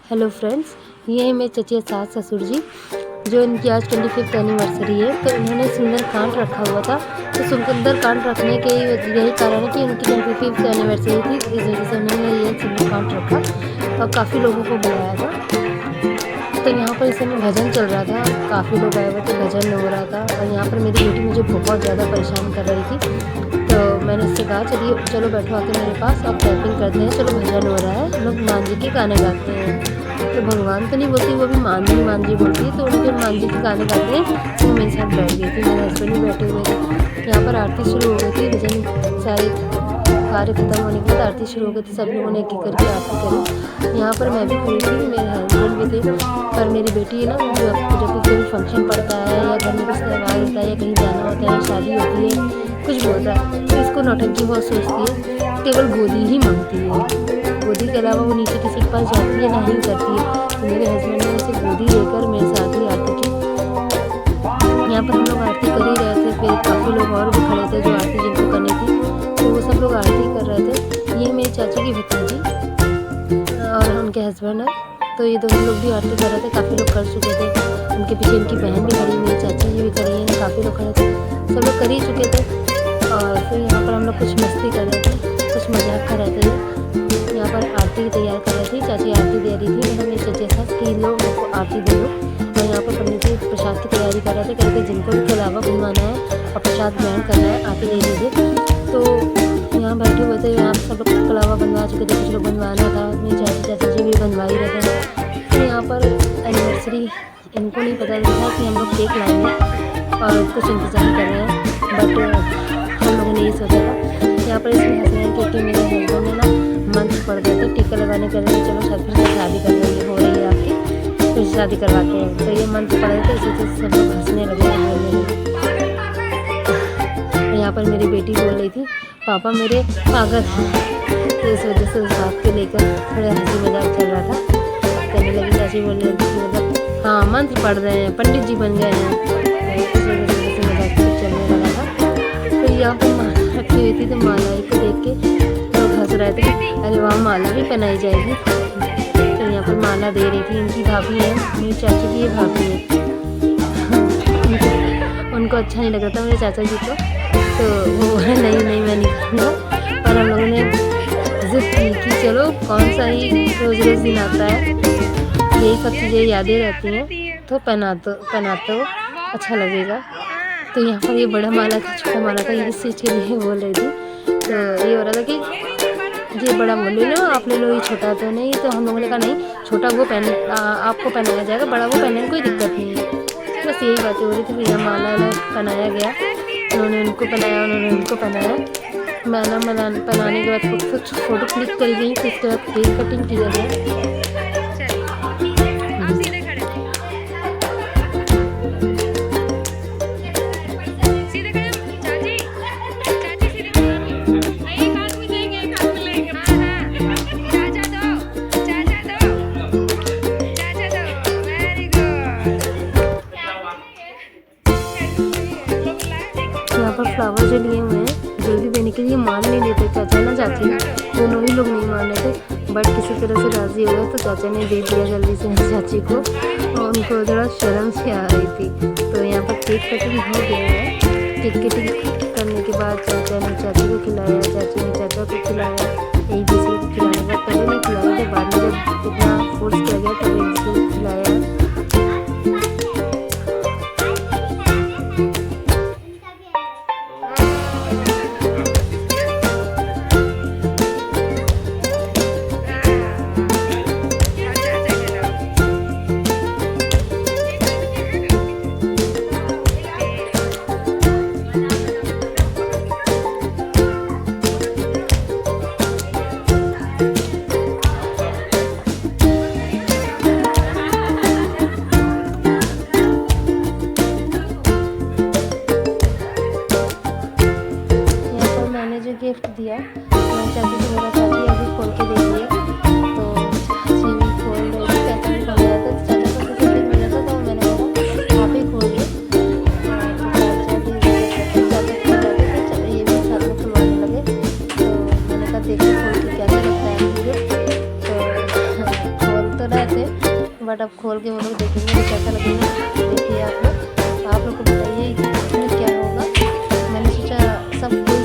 Hello friends, ये है मेरे चचिया सास ससुर जी, जो इनकी आज 25th एनिवर्सरी है। तो इन्होंने सुंदरकांड रखा हुआ था। तो सुंदरकांड रखने के यही कारण है कि उनकी 25th एनिवर्सरी थी, इस वजह से उन्होंने ये सुंदरकांड रखा और काफ़ी लोगों को बुलाया था। तो यहाँ पर इस समय भजन चल रहा था, काफ़ी लोग आए हुए थे, भजन हो रहा था। और यहाँ पर मेरी बेटी मुझे बहुत ज़्यादा परेशान कर रही थी। तो मैंने उससे कहा चलो बैठो आके मेरे पास, अब कैंपिंग करते हैं, चलो भजन हो रहा है, लोग मान जी के गाने गाते हैं। तो भगवान तो नहीं बोलती, वो भी मान जी बोलती है। तो उनके मान जी के गाने गाते हैं। तो मेरे साथ बैठ गई थी, मेरे हस्बैंड भी बैठे हुए थे। यहाँ पर आरती शुरू हो गई थी, भजन सारे कार्य खत्म होने के बाद आरती शुरू हो गई थी। सब लोगों ने एक एक करके आरती करी। यहाँ पर मैं भी खड़ी थी, मेरे हस्बैंड भी थे। पर मेरी बेटी है ना, जब भी कोई फंक्शन पड़ता है या घर में कुछ त्यौहार होता है या कहीं जाना होता है, शादी होती है, कुछ भी होता है, तो इसको नौटंकी बहुत सोचती है, केवल गोदी ही मांगती है। गोदी के अलावा वो नीचे किसी के पास जाती है नहीं करती है। तो मेरे हस्बैंड ने उसे गोदी लेकर मेरे साथ ही आरती की। यहाँ पर हम लोग आरती कर ही रहे थे, फिर काफ़ी लोग और भी खड़े थे जो आरती जिनको करनी थी, तो वो सब लोग आरती कर रहे थे। ये मेरी चाची की भतीजी और उनके हस्बैंड है। तो ये दोनों लोग भी आरती कर रहे थे, काफ़ी लोग कर चुके थे। उनके पीछे इनकी बहन भी खड़ी, मेरी चाची जी भी खड़ी हैं, काफ़ी लोग खड़े थे, सब लोग कर ही चुके थे। और फिर यहाँ पर हम लोग कुछ मस्ती कर रहे थे, कुछ मजाक कर रहे थे। यहाँ पर आरती तैयार कर रही थी, चाची आरती दे रही थी, मेरे चचे साथ कि लो मेरे को आरती दे दो। और यहाँ पर पंडित जी प्रसाद की तैयारी कर रहे थे, कहते जिनको भी कलावा बनवाना है और प्रसाद ग्रहण करना है आरती दे दीजिए। तो यहाँ बैठे हुए थे, यहाँ सब लोग कलावा बनवा चुके थे, कुछ लोग बनवाना था, मेरी चाची जी भी बनवा ही रहे थे। तो यहाँ पर एनिवर्सरी इनको नहीं पता था कि हम लोग केक लाएंगे और कुछ इंतज़ाम कर रहे हैं, बट हम लोगों ने ये सोचा था। यहाँ पर इसमें हंस रहे हैं क्योंकि मेरे हस्बैंड ने ना मंत्र पढ़ गए थे, टीका लगाने कर रहे थे, चलो फिर से शादी कर रही हो रही है आपकी, फिर शादी करवाते हैं। तो ये मंत्र पढ़ रहे थे, इसी से सब लोग हंसने लगे बोलने लगे। यहाँ पर मेरी बेटी बोल रही थी पापा मेरे पागल हैं, तो इस वजह से उस बात को लेकर थोड़ा हंसी मजाक चल रहा था। कहने लगी चाची बोल रही थी मतलब हाँ मंत्र पढ़ रहे हैं, पंडित जी बन गए हैं, इस वजह से हंसी मजाक चलने लगा था। तो यहाँ पर माला रखी हुई थी, तो माला को देख के लोग हंस रहे थे, अरे वहाँ माला भी पहनाई जाएगी। तो यहाँ पर माला दे रही थी, इनकी भाभी है, मेरी चाची की ये भाभी है। उनको अच्छा नहीं लग रहा था मेरे चाचा जी को, तो वो नहीं मैं नहीं करूँगा। और हम लोगों ने जिद की कि चलो कौन सा ही रोज़ दिन आता है, यही सब चीज़ें यादें रहती हैं, तो पहनाते हो अच्छा लगेगा। तो यहाँ पर ये बड़ा माला था, छोटा माला था, ये इस चीज़ के लिए बोल रही थी। तो ये हो रहा था कि ये बड़ा ले लो, आप ले लो, ये छोटा तो नहीं। तो हम लोगों ने कहा नहीं, छोटा वो आपको पहनाया जाएगा, बड़ा वो पहनने में कोई दिक्कत नहीं है। बस यही बातें हो रही थी। फिर यहाँ माला पहनाया गया, उन्होंने उनको पहनाया, उन्होंने उनको पहनाया। माला पहनाने के बाद कुछ फ़ोटो क्लिक करी गई, फिर उसके बाद केक कटिंग किया गया। यहाँ पर फ्लावर जो लिए हुए हैं जल्दी देने के लिए मान नहीं लेते, चाचा ना चाची दोनों ही लोग नहीं मान रहे थे, बट किसी तरह से राज़ी हो गए। तो चाचा ने दे दिया जल्दी से चाची को, और उनको थोड़ा शर्म से आ रही थी। तो यहाँ पर केक कटिंग हो गया है। केक कटिंग करने के बाद चाचा ने चाची को खिलाया, चाची ने चाचा को खिलाया। एक दूसरे को खिलाने का पहले नहीं खिलाया थे, बाद में जब इतना फोर्स किया गया तब एक दूसरे को खिलाया। बट अब खोल के वो लोग देखेंगे तो कैसा लगेगा। देखिए आप लोग को बताइए कि इसमें क्या होगा। मैंने सोचा सब कुछ